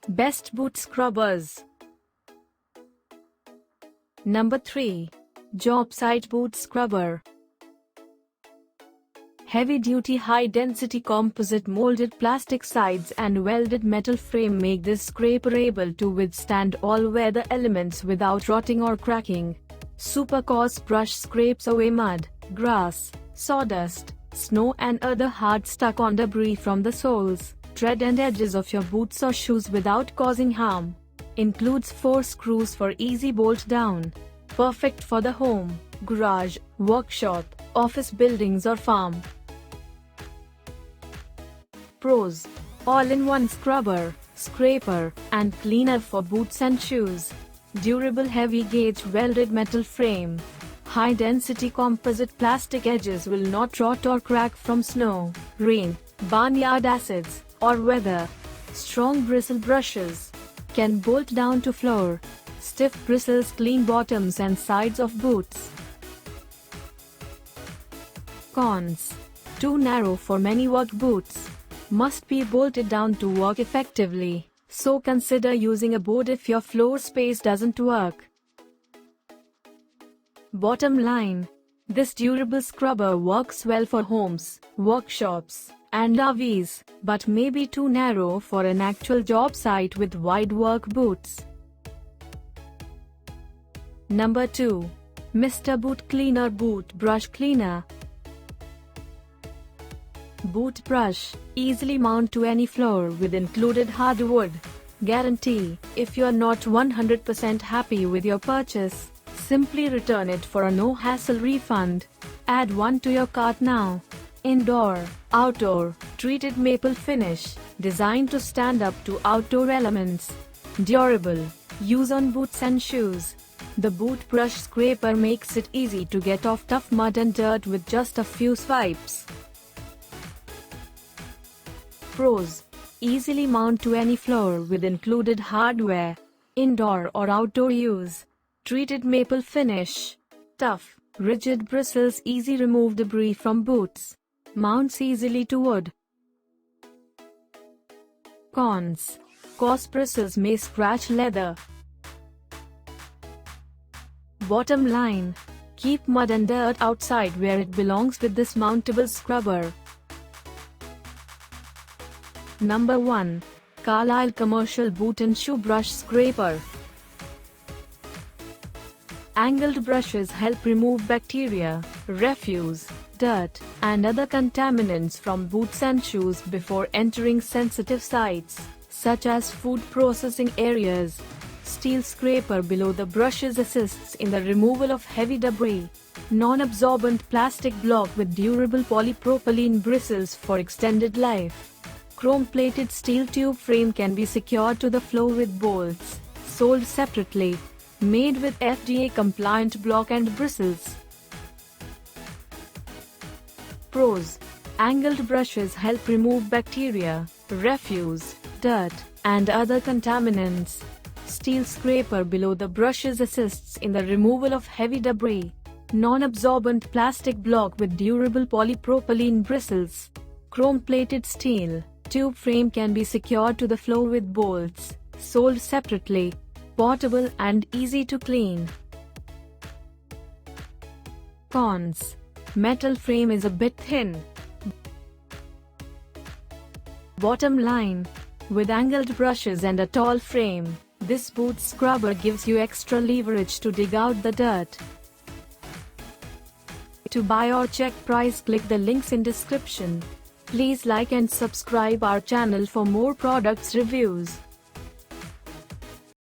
Best boot scrubbers. Number 3. Jobsite boot scrubber. Heavy-duty high-density composite molded plastic sides and welded metal frame make this scraper able to withstand all weather elements without rotting or cracking. Super coarse brush scrapes away mud, grass, sawdust, snow and other hard stuck-on debris from the soles, tread and edges of your boots or shoes without causing harm. Includes 4 screws for easy bolt down. Perfect for the home, garage, workshop, office buildings or farm. Pros: all-in-one scrubber, scraper, and cleaner for boots and shoes. Durable heavy-gauge welded metal frame. High-density composite plastic edges will not rot or crack from snow, rain, barnyard acids, or weather. Strong bristle brushes. Can bolt down to floor. Stiff bristles clean bottoms and sides of boots. Cons: too narrow for many work boots. Must be bolted down to work effectively, so consider using a board if your floor space doesn't work. Bottom line: this durable scrubber works well for homes, workshops, and RVs, but may be too narrow for an actual job site with wide work boots. Number 2. Mr. Boot Cleaner Boot Brush Cleaner. Boot brush, easily mount to any floor with included hardwood. Guarantee: if you are not 100% happy with your purchase, simply return it for a no-hassle refund. Add one to your cart now. Indoor, outdoor, treated maple finish, designed to stand up to outdoor elements. Durable, use on boots and shoes. The boot brush scraper makes it easy to get off tough mud and dirt with just a few swipes. Pros: easily mount to any floor with included hardware. Indoor or outdoor use. Treated maple finish. Tough, rigid bristles easy remove debris from boots. Mounts easily to wood. Cons: coarse bristles may scratch leather. Bottom line: keep mud and dirt outside where it belongs with this mountable scrubber. Number 1. Carlisle Commercial Boot and Shoe Brush Scraper. Angled brushes help remove bacteria, refuse, dirt, and other contaminants from boots and shoes before entering sensitive sites, such as food processing areas. Steel scraper below the brushes assists in the removal of heavy debris. Non-absorbent plastic block with durable polypropylene bristles for extended life. Chrome-plated steel tube frame can be secured to the floor with bolts. Sold separately. Made with FDA-compliant block and bristles. Pros: angled brushes help remove bacteria, refuse, dirt, and other contaminants. Steel scraper below the brushes assists in the removal of heavy debris. Non-absorbent plastic block with durable polypropylene bristles. Chrome-plated steel tube frame can be secured to the floor with bolts. Sold separately. Portable and easy to clean. Cons: metal frame is a bit thin. Bottom line: with angled brushes and a tall frame, this boot scrubber gives you extra leverage to dig out the dirt. To buy or check price, click the links in description. Please like and subscribe our channel for more products reviews.